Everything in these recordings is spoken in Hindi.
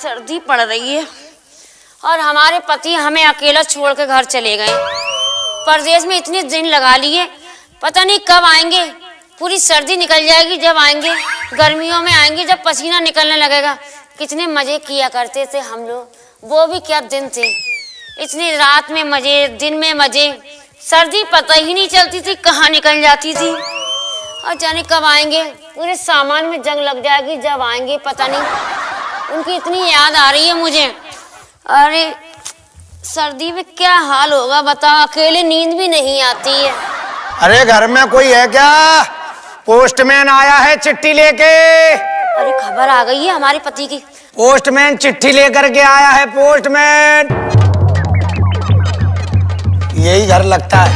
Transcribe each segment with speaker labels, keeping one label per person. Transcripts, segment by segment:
Speaker 1: सर्दी पड़ रही है और हमारे पति हमें अकेला छोड़ के घर चले गए। परदेश में इतने दिन लगा लिए, पता नहीं कब आएंगे। पूरी सर्दी निकल जाएगी जब आएंगे, गर्मियों में आएंगे जब पसीना निकलने लगेगा। कितने मजे किया करते थे हम लोग, वो भी क्या दिन थे। इतनी रात में मजे, दिन में मजे, सर्दी पता ही नहीं चलती थी कहाँ निकल जाती थी। और जाने कब आएंगे, पूरे सामान में जंग लग जाएगी जब आएंगे, पता नहीं। उनकी इतनी याद आ रही है मुझे। अरे सर्दी में क्या हाल होगा बताओ, अकेले नींद भी नहीं आती है।
Speaker 2: अरे घर में कोई है क्या? पोस्टमैन आया है चिट्ठी लेके।
Speaker 1: अरे खबर आ गई है हमारे पति की।
Speaker 2: पोस्टमैन चिट्ठी लेकर के आया है, पोस्टमैन। यही घर लगता है।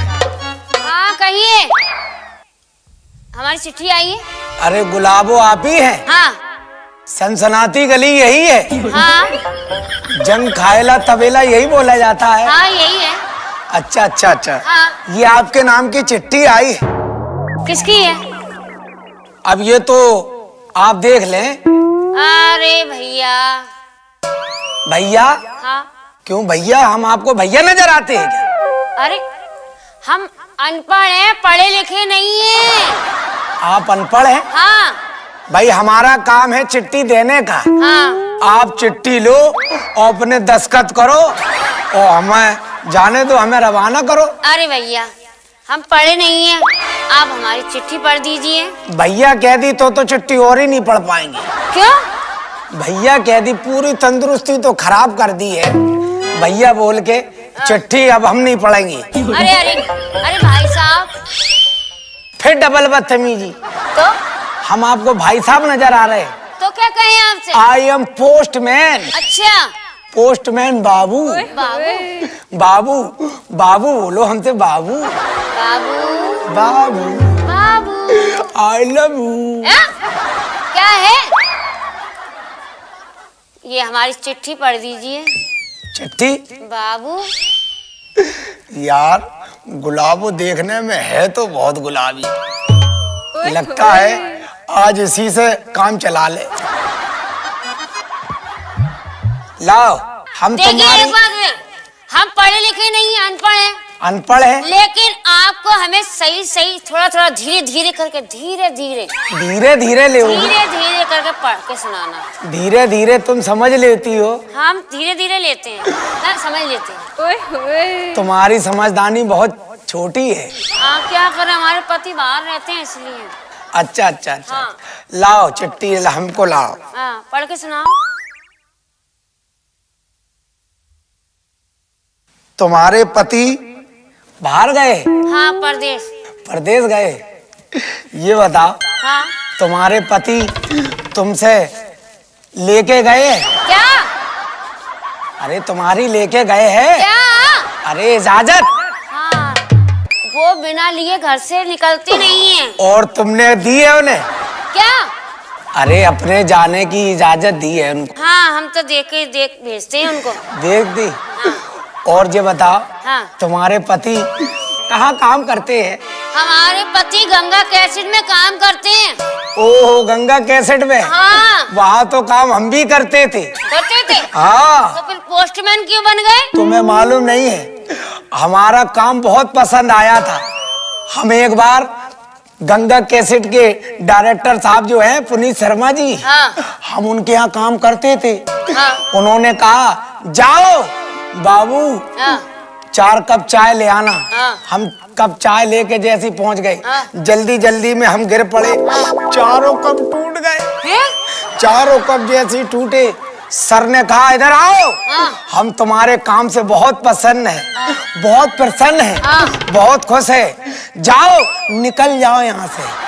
Speaker 1: हाँ कहिए, हमारी चिट्ठी आई है।
Speaker 2: अरे गुलाबो आप ही हैं?
Speaker 1: हाँ।
Speaker 2: सनसनाती गली यही है?
Speaker 1: हाँ।
Speaker 2: जंग खाएला तबेला यही बोला जाता है?
Speaker 1: हाँ यही है।
Speaker 2: अच्छा अच्छा अच्छा।
Speaker 1: हाँ।
Speaker 2: ये आपके नाम की चिट्ठी आई है।
Speaker 1: किसकी है?
Speaker 2: अब ये तो आप देख लें।
Speaker 1: अरे भैया।
Speaker 2: भैया?
Speaker 1: हाँ।
Speaker 2: क्यों भैया, हम आपको भैया नजर आते हैं क्या?
Speaker 1: अरे हम अनपढ़ हैं, पढ़े लिखे नहीं हैं।
Speaker 2: आप अनपढ़ हैं?
Speaker 1: हाँ।
Speaker 2: भाई हमारा काम है चिट्ठी देने का।
Speaker 1: हाँ।
Speaker 2: आप चिट्ठी लो और अपने दस्तखत करो और हमें जाने दो, हमें रवाना करो।
Speaker 1: अरे भैया हम पढ़े नहीं हैं, आप हमारी चिट्ठी पढ़ दीजिए।
Speaker 2: भैया कह दी तो चिट्ठी और ही नहीं पढ़ पाएंगे।
Speaker 1: क्यों?
Speaker 2: भैया कह दी, पूरी तंदुरुस्ती तो खराब कर दी है भैया बोल के। चिट्ठी अब हम नहीं पढ़ेंगे।
Speaker 1: अरे अरे अरे भाई साहब।
Speaker 2: फिर डबल बदतमीजी।
Speaker 1: तो
Speaker 2: हम आपको भाई साहब नजर आ रहे हैं।
Speaker 1: तो क्या कहें आपसे?
Speaker 2: I am postman.
Speaker 1: अच्छा
Speaker 2: पोस्टमैन बाबू।
Speaker 1: बाबू।
Speaker 2: बाबू बाबू बोलो हमसे, बाबू
Speaker 1: बाबू।
Speaker 2: बाबू
Speaker 1: बाबू।
Speaker 2: I love you.
Speaker 1: क्या है ये? हमारी चिट्ठी पढ़ दीजिए।
Speaker 2: चिट्ठी?
Speaker 1: बाबू
Speaker 2: यार गुलाबो देखने में है तो बहुत गुलाबी, लगता है आज इसी से काम चला ले। लाओ हम
Speaker 1: देखिए
Speaker 2: तुम्हारी।
Speaker 1: एक बात है, हम पढ़े लिखे नहीं हैं, अनपढ़ हैं।
Speaker 2: अनपढ़ है
Speaker 1: लेकिन आपको हमें सही सही थोड़ा थोड़ा धीरे धीरे करके धीरे धीरे करके पढ़ के सुनाना।
Speaker 2: धीरे धीरे तुम समझ लेती हो।
Speaker 1: हम धीरे धीरे लेते हैं ना, समझ लेते हैं।
Speaker 2: तुम्हारी समझदारी बहुत छोटी है।
Speaker 1: क्या करें, हमारे पति बाहर रहते हैं इसलिए।
Speaker 2: अच्छा अच्छा अच्छा।
Speaker 1: हाँ।
Speaker 2: लाओ चिट्ठी हमको लाओ।
Speaker 1: हाँ पढ़ के सुनाओ।
Speaker 2: तुम्हारे पति बाहर गए?
Speaker 1: हाँ परदेश।
Speaker 2: परदेश गए? ये बताओ।
Speaker 1: हाँ।
Speaker 2: तुम्हारे पति तुमसे लेके गए?
Speaker 1: क्या?
Speaker 2: अरे तुम्हारी लेके गए हैं?
Speaker 1: क्या?
Speaker 2: अरे इजाजत?
Speaker 1: हाँ वो बिना लिए घर से निकलती नहीं है।
Speaker 2: और तुमने दी है उन्हें?
Speaker 1: क्या?
Speaker 2: अरे अपने जाने की इजाजत दी है उनको?
Speaker 1: हाँ हम तो देख भेजते हैं उनको।
Speaker 2: देख दी?
Speaker 1: हाँ।
Speaker 2: और ये बताओ।
Speaker 1: हाँ।
Speaker 2: तुम्हारे पति कहाँ काम करते हैं?
Speaker 1: हमारे पति गंगा कैसेट में काम करते हैं।
Speaker 2: ओहो गंगा कैसेट में?
Speaker 1: हाँ।
Speaker 2: वहाँ तो काम हम भी करते थे।
Speaker 1: करते थे?
Speaker 2: हाँ।
Speaker 1: तो फिर पोस्टमैन क्यों बन गए?
Speaker 2: तुम्हें मालूम नहीं है, हमारा काम बहुत पसंद आया था। हम एक बार गंगा कैसेट के डायरेक्टर साहब जो हैं पुनीत शर्मा जी।
Speaker 1: हाँ।
Speaker 2: हम उनके यहाँ काम करते थे।
Speaker 1: हाँ।
Speaker 2: उन्होंने कहा जाओ बाबू
Speaker 1: हाँ।
Speaker 2: 4 कप चाय ले आना।
Speaker 1: हाँ।
Speaker 2: हम कप चाय लेके जैसे पहुंच गए,
Speaker 1: हाँ।
Speaker 2: जल्दी जल्दी में हम गिर पड़े। चारों कप टूट गए। चारों कप जैसे टूटे, सर ने कहा इधर आओ।
Speaker 1: हाँ।
Speaker 2: हम तुम्हारे काम से बहुत पसंद है।
Speaker 1: हाँ।
Speaker 2: बहुत प्रसन्न है।
Speaker 1: हाँ।
Speaker 2: बहुत खुश है। जाओ निकल जाओ यहाँ से।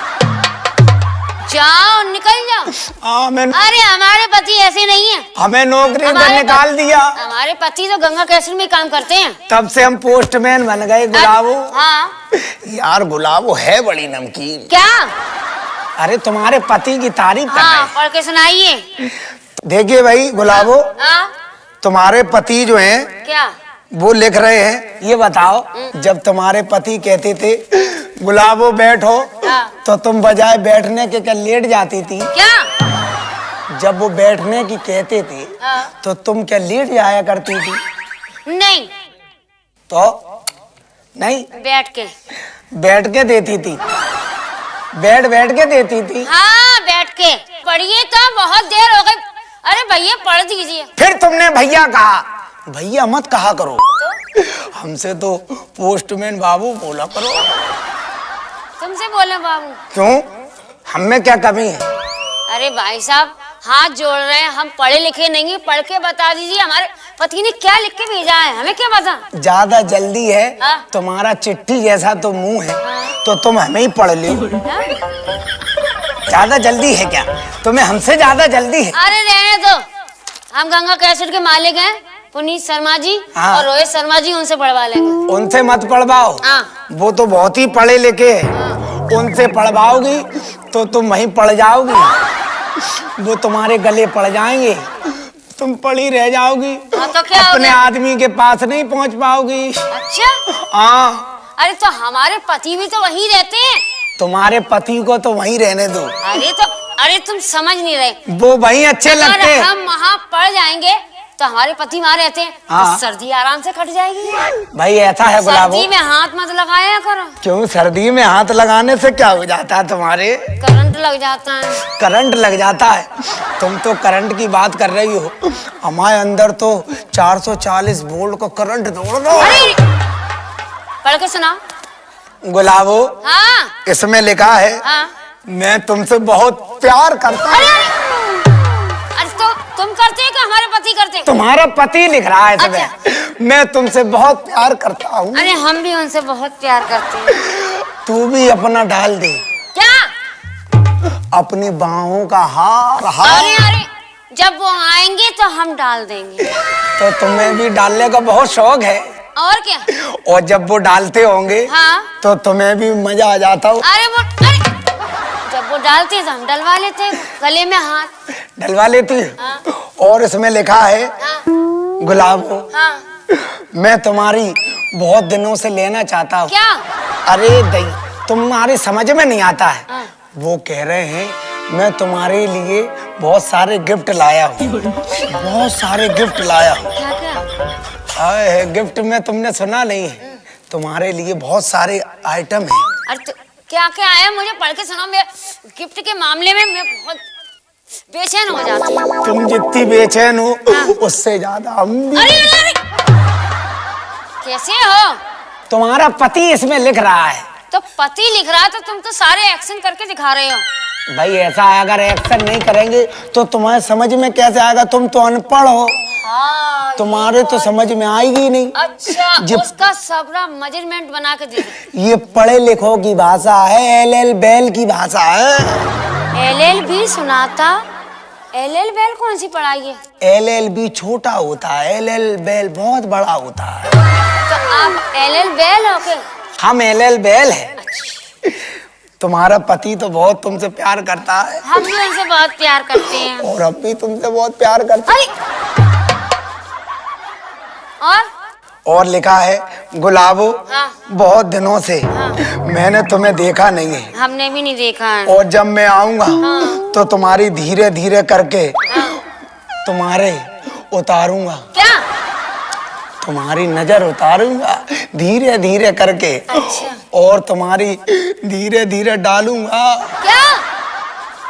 Speaker 1: जाओ निकल जाओ। अरे हमारे पति ऐसे नहीं है।
Speaker 2: हमें नौकरी से निकाल दिया।
Speaker 1: हमारे पति तो गंगा कैसेट में काम करते हैं।
Speaker 2: तब से हम पोस्टमैन बन गए। गुलाबो।
Speaker 1: हाँ।
Speaker 2: यार गुलाबो है बड़ी नमकीन।
Speaker 1: क्या?
Speaker 2: अरे तुम्हारे पति की तारीफ कर
Speaker 1: हाँ पढ़ के सुनाइए।
Speaker 2: देखिए भाई गुलाबो,
Speaker 1: हाँ।
Speaker 2: तुम्हारे पति जो हैं
Speaker 1: क्या?
Speaker 2: वो लिख रहे हैं। ये बताओ, जब तुम्हारे पति कहते थे गुलाबो बैठो,
Speaker 1: हाँ।
Speaker 2: तो तुम बजाय बैठने के क्या लेट जाती थी?
Speaker 1: क्या?
Speaker 2: जब वो बैठने की कहते थे तो तुम क्या लेट जाया करती थी?
Speaker 1: नहीं,
Speaker 2: तो नहीं, बैठ के देती थी, बैठ के देती थी।
Speaker 1: हाँ, बैठ के पढ़िए तो बहुत देर हो गई। अरे भैया पढ़ दीजिए।
Speaker 2: फिर तुमने भैया कहा, भैया मत कहा करो तो? हमसे तो पोस्टमैन बाबू बोला करो।
Speaker 1: तुमसे बोले बाबू?
Speaker 2: क्यों, हम में क्या कमी है?
Speaker 1: अरे भाई साहब हाथ जोड़ रहे हैं, हम पढ़े लिखे नहीं, पढ़ के बता दीजिए हमारे पति ने क्या लिख के भेजा है, हमें क्या पता।
Speaker 2: ज्यादा जल्दी है, तुम्हारा चिट्ठी जैसा तो मुंह है, तो तुम हमें ही पढ़ लो। ज्यादा जल्दी है क्या तुम्हें? हमसे ज्यादा जल्दी है।
Speaker 1: अरे रहने दो, हम गंगा कैसेट के मालिक हैं, पुनीत शर्मा जी और रोहित शर्मा जी, उनसे पढ़वा लेंगे।
Speaker 2: उनसे मत पढ़वाओ, वो तो बहुत ही पढ़े लिखे हैं। उनसे पढ़वाओगी तो तुम वहीं पढ़ जाओगी, वो तुम्हारे गले पड़ जाएंगे, तुम पड़ी रह जाओगी।
Speaker 1: तो क्या
Speaker 2: अपने आदमी के पास नहीं पहुंच पाओगी।
Speaker 1: अच्छा
Speaker 2: हाँ।
Speaker 1: अरे तो हमारे पति भी तो वहीं रहते हैं।
Speaker 2: तुम्हारे पति को तो वहीं रहने दो।
Speaker 1: अरे तुम समझ नहीं रहे,
Speaker 2: वो वहीं अच्छे लगते हैं।
Speaker 1: हम वहाँ पड़ जाएंगे तो हमारे पति वहाँ रहते हैं, तो सर्दी आराम से कट जाएगी।
Speaker 2: भाई ऐसा है गुलाबो,
Speaker 1: सर्दी में हाथ मत लगाया करो।
Speaker 2: क्यों, सर्दी में हाथ लगाने से क्या हो जाता है तुम्हारे?
Speaker 1: करंट लग जाता है।
Speaker 2: करंट लग जाता है? तुम तो करंट की बात कर रही हो, हमारे अंदर तो 440 वोल्ट का करंट दौड़ रहा है।
Speaker 1: पढ़ के सुना
Speaker 2: गुलाबो।
Speaker 1: हाँ।
Speaker 2: इसमें लिखा है,
Speaker 1: हाँ।
Speaker 2: मैं तुमसे बहुत प्यार करता हूँ।
Speaker 1: अरे तो तुम करते हैं कि हमारे पति करते हैं?
Speaker 2: तुम्हारा पति लिख रहा है इसमें। अच्छा। मैं तुमसे बहुत प्यार करता हूँ।
Speaker 1: अरे हम भी उनसे बहुत प्यार करते हैं।
Speaker 2: तू भी अपना डाल दे।
Speaker 1: क्या?
Speaker 2: अपनी बाहों का हार।
Speaker 1: अरे जब वो आएंगे तो हम डाल देंगे।
Speaker 2: तो तुम्हें भी डालने का बहुत शौक है।
Speaker 1: और क्या?
Speaker 2: और जब वो डालते होंगे तो तुम्हें भी मजा आ जाता हो।
Speaker 1: अरे जब वो डालते तो हम डलवा लेते, गले में हाथ
Speaker 2: डलवा लेती। और इसमें लिखा है, गुलाबो, मैं तुम्हारी बहुत दिनों से लेना चाहता हूँ।
Speaker 1: क्या?
Speaker 2: अरे दई, तुम्हारी समझ में नहीं आता है। वो कह रहे हैं मैं तुम्हारे लिए बहुत सारे गिफ्ट लाया हूँ, बहुत सारे गिफ्ट लाया हूँ।
Speaker 1: क्या?
Speaker 2: गिफ्ट में तुमने सुना नहीं है, तुम्हारे लिए बहुत सारे आइटम हैं।
Speaker 1: अरे क्या क्या आया, मुझे पढ़ के सुनाओ। मैं गिफ्ट के मामले में मैं बहुत बेचैन हो जाती हूँ।
Speaker 2: तुम जितनी बेचैन हो उससे ज्यादा हम भी।
Speaker 1: अरे कैसे हो?
Speaker 2: तुम्हारा पति इसमें लिख रहा है।
Speaker 1: तो पति लिख रहा है तो तुम तो सारे एक्शन करके दिखा रहे हो।
Speaker 2: भाई ऐसा है, अगर एक्शन नहीं करेंगे तो तुम्हारे समझ में कैसे आएगा? तुम तो अनपढ़ हो। तुम्हारे तो समझ में आएगी नहीं।
Speaker 1: अच्छा, उसका सबरा मेजरमेंट बना के दे।
Speaker 2: ये पढ़े लिखों की भाषा है, एल बेल की भाषा है।
Speaker 1: LLB सुनाता? LL बेल कौन सी पढ़ाई है?
Speaker 2: LLB छोटा होता है, LL बेल बहुत बड़ा होता है।
Speaker 1: तो आप LL बेल हो के?
Speaker 2: हम LL बेल है। तुम्हारा पति तो बहुत तुमसे प्यार करता है।
Speaker 1: हम भी उनसे बहुत प्यार करते हैं।
Speaker 2: और हम भी तुमसे बहुत प्यार करते हैं। और लिखा है, गुलाबो, बहुत दिनों से मैंने तुम्हें देखा नहीं है।
Speaker 1: हमने भी नहीं देखा है।
Speaker 2: और जब मैं आऊंगा तो तुम्हारी धीरे धीरे करके तुम्हारे उतारूंगा।
Speaker 1: क्या?
Speaker 2: तुम्हारी नजर उतारूंगा धीरे धीरे करके।
Speaker 1: अच्छा।
Speaker 2: और तुम्हारी धीरे धीरे डालूंगा।
Speaker 1: क्या?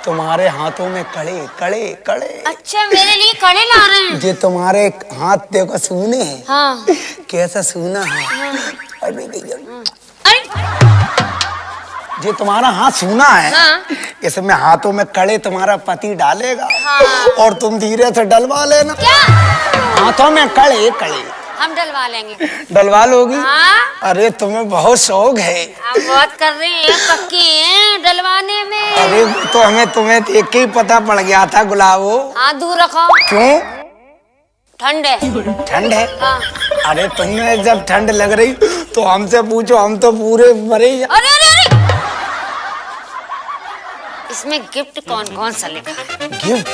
Speaker 2: तुम्हारे हाथों में कड़े कड़े कड़े।
Speaker 1: अच्छा, मेरे लिए कड़े ला रहे हैं?
Speaker 2: जे तुम्हारे हाथ देखो सूने हैं।
Speaker 1: हाँ।
Speaker 2: कैसा सूना है।
Speaker 1: अरे
Speaker 2: जे तुम्हारा हाथ सूना है। इसमें हाथों में कड़े तुम्हारा पति डालेगा। और तुम धीरे से डलवा लेना।
Speaker 1: क्या?
Speaker 2: हाथों में कड़े कड़े
Speaker 1: हम डलवा लेंगे।
Speaker 2: डलवा लोगी?
Speaker 1: हाँ।
Speaker 2: अरे तुम्हें बहुत शौक है।
Speaker 1: आप बहुत कर रहे हैं, पक्के हैं डलवाने में।
Speaker 2: अरे तो हमें तुम्हें देख के ही पता पड़ गया था गुलाबो।
Speaker 1: हाथ दूर रखो।
Speaker 2: क्यों?
Speaker 1: ठंड है।
Speaker 2: ठंड है?
Speaker 1: हाँ।
Speaker 2: अरे तुम्हें जब ठंड लग रही तो हमसे पूछो, हम तो पूरे मरे।
Speaker 1: अरे इसमें गिफ्ट कौन कौन सा लिखा है?
Speaker 2: गिफ्ट?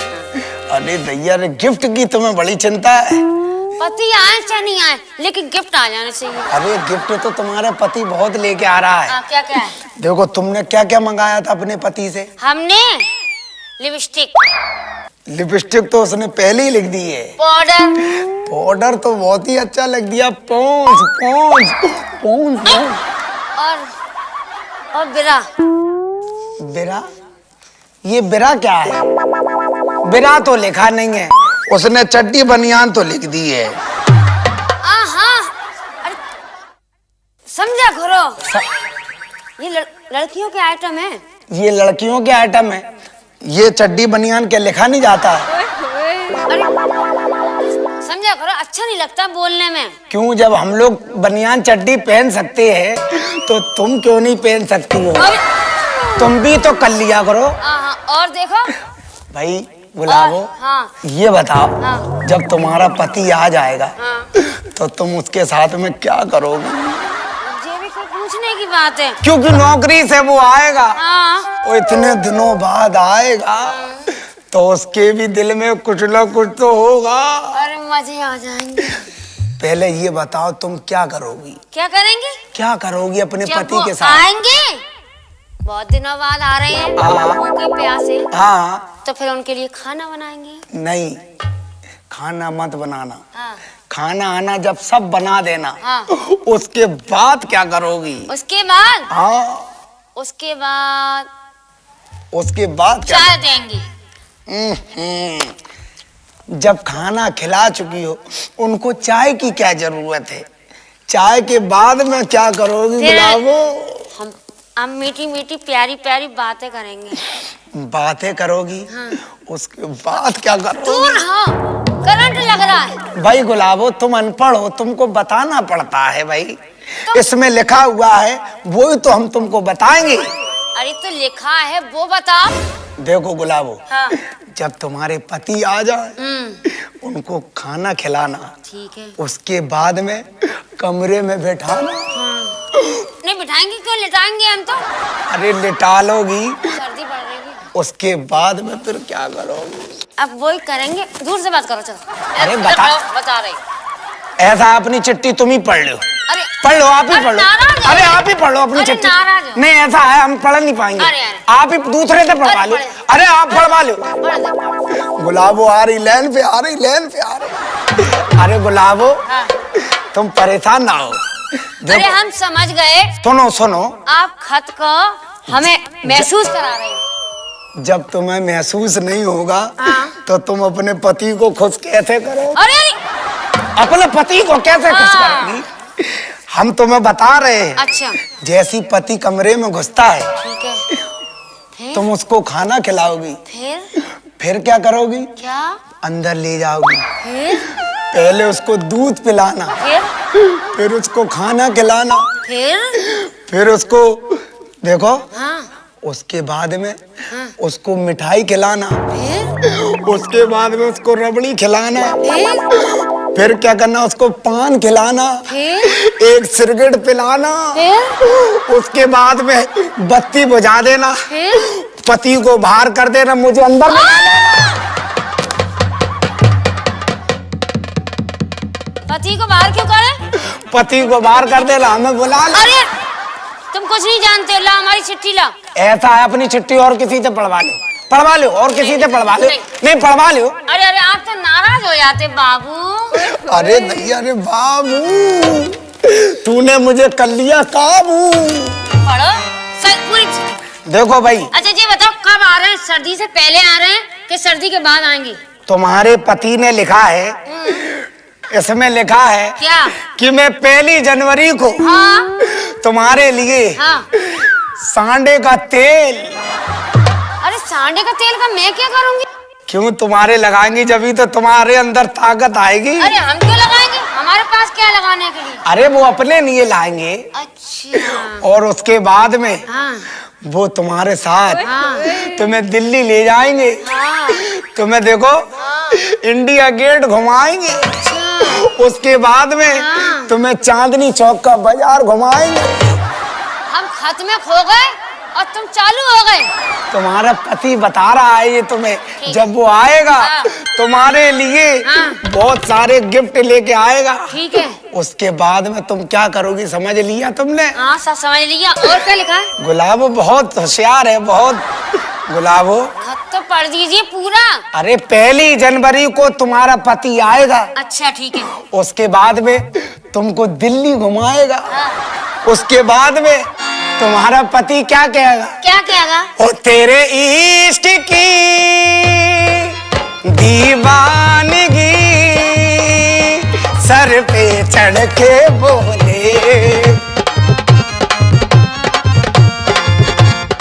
Speaker 2: अरे भैया, गिफ्ट की तुम्हें बड़ी चिंता है।
Speaker 1: पति आए चाहे नहीं आए, लेकिन गिफ्ट आ जाने चाहिए।
Speaker 2: अरे गिफ्ट तो तुम्हारा पति बहुत लेके आ रहा है।
Speaker 1: क्या क्या है?
Speaker 2: देखो, तुमने क्या क्या मंगाया था अपने पति से?
Speaker 1: हमने लिपस्टिक,
Speaker 2: लिपस्टिक तो उसने पहले ही लिख दी है।
Speaker 1: पाउडर।
Speaker 2: पाउडर तो बहुत ही अच्छा लग दिया। पॉन्स पॉन्स पॉन्स पॉन्स।
Speaker 1: और बिरा।
Speaker 2: बिरा? ये बिरा क्या है? बिरा तो लिखा नहीं है, उसने चड्डी बनियान तो लिख दी है।
Speaker 1: हाँ, अरे समझा करो, ये लड़कियों के आइटम है।
Speaker 2: ये लड़कियों के आइटम है। ये चड्डी बनियान क्या लिखा नहीं जाता?
Speaker 1: अरे समझा करो, अच्छा नहीं लगता बोलने में।
Speaker 2: क्यों? जब हम लोग बनियान चड्डी पहन सकते हैं तो तुम क्यों नहीं पहन सकती हो? तुम भी तो कर लिया करो।
Speaker 1: और देखो
Speaker 2: भाई गुलाबो,
Speaker 1: हाँ।
Speaker 2: ये बताओ,
Speaker 1: हाँ।
Speaker 2: जब तुम्हारा पति आ जाएगा
Speaker 1: हाँ।
Speaker 2: तो तुम उसके साथ में क्या करोगी?
Speaker 1: ये भी कोई पूछने की बात है?
Speaker 2: क्योंकि नौकरी से वो आएगा,
Speaker 1: हाँ।
Speaker 2: वो इतने दिनों बाद आएगा तो उसके भी दिल में कुछ ना कुछ तो होगा।
Speaker 1: अरे मजे आ जाएंगे।
Speaker 2: पहले ये बताओ, तुम क्या करोगी?
Speaker 1: क्या करेंगे?
Speaker 2: क्या करोगी अपने
Speaker 1: जब
Speaker 2: पति
Speaker 1: वो
Speaker 2: के साथ?
Speaker 1: आएंगे, बहुत दिनों बाद आ रहे हैं, भूखे प्यासे,
Speaker 2: हाँ।
Speaker 1: तो फिर उनके लिए खाना बनाएंगे।
Speaker 2: नहीं, खाना मत बनाना।
Speaker 1: हाँ।
Speaker 2: खाना आना जब सब बना देना।
Speaker 1: हाँ।
Speaker 2: उसके बाद क्या करोगी?
Speaker 1: उसके बाद?
Speaker 2: हाँ,
Speaker 1: उसके बाद
Speaker 2: उसके बाद क्या?
Speaker 1: चाय देंगे।
Speaker 2: जब खाना खिला चुकी हो, उनको चाय की क्या जरूरत है? चाय के बाद में क्या करोगी गुलाबो?
Speaker 1: हम मीठी मीठी प्यारी प्यारी बातें करेंगे।
Speaker 2: बातें करोगी?
Speaker 1: हाँ।
Speaker 2: उसके बाद क्या करोगी?
Speaker 1: दूर हाँ, करंट लग रहा है।
Speaker 2: भाई गुलाबो, तुम अनपढ़ हो, तुमको बताना पड़ता है भाई। इसमें लिखा हुआ है, वो ही तो हम तुमको बताएंगे।
Speaker 1: अरे तो लिखा है वो बताओ।
Speaker 2: देखो गुलाबो,
Speaker 1: हाँ।
Speaker 2: जब तुम्हारे पति आ जाए, उनको खाना खिलाना,
Speaker 1: ठीक है।
Speaker 2: उसके बाद में कमरे में बैठाना।
Speaker 1: हाँ। नहीं बिठाएंगे, क्यों लिटाएंगे हम तो।
Speaker 2: अरे लिटा लोगी,
Speaker 1: सर्दी पड़ रही है।
Speaker 2: उसके बाद में फिर क्या करोगी?
Speaker 1: अब वही करेंगे, दूर से बात करो चलो।
Speaker 2: अरे
Speaker 1: बता रही।
Speaker 2: ऐसा अपनी चिट्ठी तुम ही पढ़ लो।
Speaker 1: अरे
Speaker 2: पढ़ लो, आप ही पढ़ लो।
Speaker 1: नाराज हो।
Speaker 2: अरे आप ही पढ़ लो अपनी
Speaker 1: अरे
Speaker 2: चिट्ठी।
Speaker 1: नाराज हो।
Speaker 2: नहीं, ऐसा है, हम पढ़ नहीं पाएंगे।
Speaker 1: अरे।
Speaker 2: आप ही दूसरे से पढ़वा लो। अरे आप पढ़वा लो।
Speaker 1: पढ़ दे।
Speaker 2: गुलाबो आ रही लाइन पे, आ रही लाइन पे, आ रही। अरे गुलाबो,
Speaker 1: हाँ।
Speaker 2: तुम परेशान ना हो।
Speaker 1: अरे हम समझ गए।
Speaker 2: सुनो सुनो,
Speaker 1: आप खत को हमें महसूस करा रहे हो।
Speaker 2: जब तुम्हें महसूस नहीं होगा,
Speaker 1: हाँ।
Speaker 2: तो तुम अपने पति को खुश कैसे करो?
Speaker 1: अरे
Speaker 2: अपने पति को कैसे खुश करोगी? हम तुम्हें बता रहे हैं।
Speaker 1: अच्छा।
Speaker 2: जैसी पति कमरे में घुसता है,
Speaker 1: ठीक है। फिर?
Speaker 2: तुम उसको खाना खिलाओगी। फिर क्या करोगी?
Speaker 1: क्या?
Speaker 2: अंदर ले जाओगी।
Speaker 1: फिर?
Speaker 2: पहले उसको दूध पिलाना, फिर उसको खाना खिलाना, फिर उसको देखो,
Speaker 1: हाँ।
Speaker 2: उसके बाद में
Speaker 1: हाँ।
Speaker 2: उसको मिठाई खिलाना, उसके बाद में उसको रबड़ी खिलाना, फिर क्या करना, उसको पान खिलाना, एक सिगरेट पिलाना, उसके बाद में बत्ती बुझा देना, पति को बाहर कर देना, मुझे अंदर
Speaker 1: पति को बाहर क्यों करे?
Speaker 2: पति को बाहर कर देना, हमें बुला ले।
Speaker 1: अरे तुम कुछ नहीं जानते, ला हमारी चिट्ठी ला।
Speaker 2: ऐसा है, अपनी चिट्ठी और किसी से पढ़वा लो, पढ़वा लो, और किसी से पढ़वा लो। नहीं पढ़वा लो।
Speaker 1: अरे अरे आप तो नाराज हो जाते बाबू।
Speaker 2: अरे नहीं, अरे बाबू, तूने मुझे कर लिया काबू।
Speaker 1: पढ़ो पूरी।
Speaker 2: देखो भाई।
Speaker 1: अच्छा ये बताओ, कब आ रहे हैं? सर्दी से पहले आ रहे हैं कि सर्दी के बाद आएंगे?
Speaker 2: तुम्हारे पति ने लिखा है, इसमें लिखा है
Speaker 1: क्या?
Speaker 2: कि मैं 1 जनवरी को
Speaker 1: हाँ।
Speaker 2: तुम्हारे लिए
Speaker 1: हाँ।
Speaker 2: सांडे का तेल।
Speaker 1: अरे सांडे का तेल का मैं क्या करूंगी?
Speaker 2: क्यों? तुम्हारे लगाएंगी, जब तो तुम्हारे अंदर ताकत आएगी।
Speaker 1: अरे हम क्यों लगाएंगे? हमारे पास क्या लगाने के लिए?
Speaker 2: अरे वो अपने लिए लाएंगे।
Speaker 1: अच्छा।
Speaker 2: और उसके बाद में
Speaker 1: हाँ।
Speaker 2: वो तुम्हारे साथ
Speaker 1: हाँ।
Speaker 2: तुम्हें दिल्ली ले जाएंगे।
Speaker 1: हाँ।
Speaker 2: तुम्हें देखो, इंडिया गेट घुमाएंगे। उसके बाद में तुम्हें चांदनी चौक का बाजार घुमाएंगे।
Speaker 1: हम खत में खो गए और तुम चालू हो गए।
Speaker 2: तुम्हारा पति बता रहा है ये तुम्हें, जब वो आएगा तुम्हारे लिए बहुत सारे गिफ्ट लेके आएगा।
Speaker 1: ठीक है।
Speaker 2: उसके बाद में तुम क्या करोगी, समझ लिया तुमने?
Speaker 1: हाँ सब समझ लिया। और क्या लिखा है?
Speaker 2: गुलाबो बहुत होशियार है, बहुत। गुलाबो
Speaker 1: खत तो पढ़ दीजिए पूरा।
Speaker 2: अरे 1 जनवरी को तुम्हारा पति आएगा।
Speaker 1: अच्छा ठीक है।
Speaker 2: उसके बाद में तुमको दिल्ली घुमाएगा। उसके बाद में तुम्हारा पति क्या कहेगा?
Speaker 1: क्या कहेगा?
Speaker 2: ओ तेरे इश्क की दीवानगी सर पे चढ़ के बोले,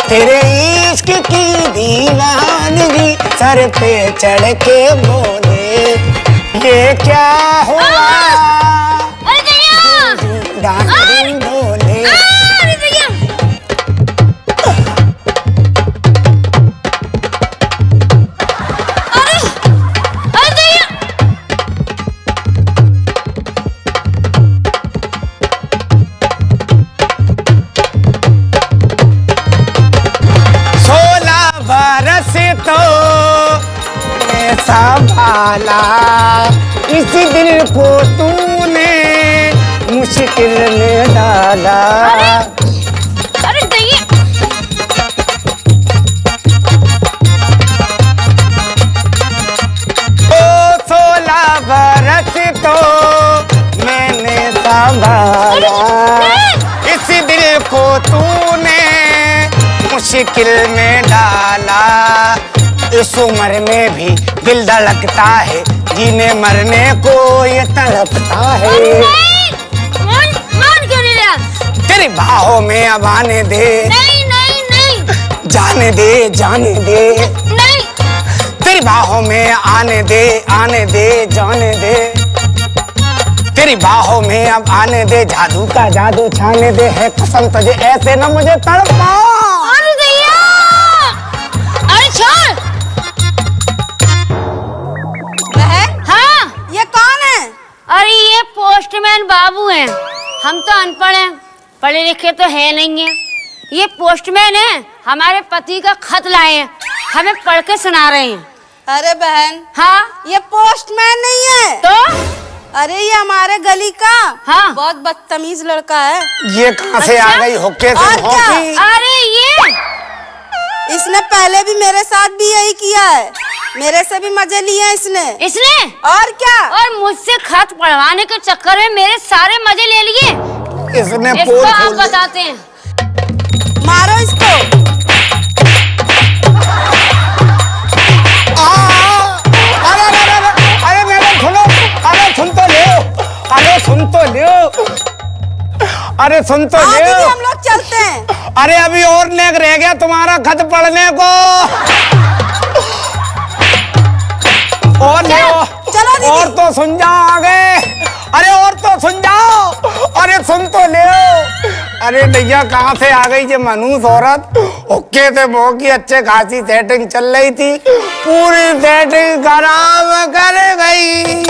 Speaker 2: तेरे इश्क की दीवानगी सर पे चढ़ के बोले, ये क्या हुआ?
Speaker 1: अरे दैया!
Speaker 2: डांडे बोले।
Speaker 1: अरे दैया! अरे! अरे दैया!
Speaker 2: 16 बरस तो मैं संभाला, इसी दिल को तूने मुश्किल में डाला।
Speaker 1: अरे दैया!
Speaker 2: ओ 16 बरस तो मैंने संभाला, इसी दिल को तूने मुश्किल में डाला। इस उम्र में भी दिल धड़कता है, जीने मरने को ये तड़पता है।
Speaker 1: मान क्यों नहीं रहा?
Speaker 2: तेरी बाहों में अब आने दे,
Speaker 1: नहीं नहीं नहीं
Speaker 2: जाने दे जाने दे,
Speaker 1: नहीं।
Speaker 2: तेरी बाहों में आने दे जाने दे, तेरी बाहों में अब आने दे, जादू का जादू छाने दे, है कसम तुझे ऐसे न मुझे तड़पा।
Speaker 1: अरे दैया! अरे छोड़। हाँ,
Speaker 3: ये कौन है?
Speaker 1: अरे ये पोस्टमैन बाबू हैं। हम तो अनपढ़ हैं, पढ़े लिखे तो है नहीं है। ये पोस्टमैन है, हमारे पति का खत लाए हैं, हमें पढ़ के सुना रहे हैं।
Speaker 3: अरे बहन,
Speaker 1: हाँ
Speaker 3: ये पोस्टमैन नहीं है
Speaker 1: तो?
Speaker 3: अरे ये हमारे गली का
Speaker 1: हाँ।
Speaker 3: बहुत बदतमीज लड़का है।
Speaker 2: ये कहाँ से आ गई हुक्के से
Speaker 3: और क्या?
Speaker 2: भौंकी?
Speaker 1: अरे ये
Speaker 3: इसने पहले भी मेरे साथ भी यही किया है, मेरे से भी मजे लिए इसने।
Speaker 1: इसने
Speaker 3: और क्या?
Speaker 1: और मुझसे खत पढ़वाने के चक्कर में मेरे सारे मजे ले लिए।
Speaker 2: इसने
Speaker 1: इसको
Speaker 2: पोल
Speaker 1: आप
Speaker 2: खोल दी।
Speaker 1: बताते हैं।
Speaker 3: मारो इसको।
Speaker 2: अरे मैडम सुनो, अरे सुन तो लो, अरे सुन तो लो, अरे सुन तो
Speaker 3: आज भी
Speaker 2: लो।
Speaker 3: हम लोग चलते हैं।
Speaker 2: अरे अभी और नेक रह गया तुम्हारा खत पढ़ने को। और ले
Speaker 3: चलो दीदी।
Speaker 2: और तो सुन जाओ आगे, अरे और तो सुन जाओ, अरे सुन तो ले। अरे भैया कहाँ से आ गई ये मनूस औरत? हुक्के से मोह की अच्छे खासी सेटिंग चल रही थी, पूरी सेटिंग खराब कर गई।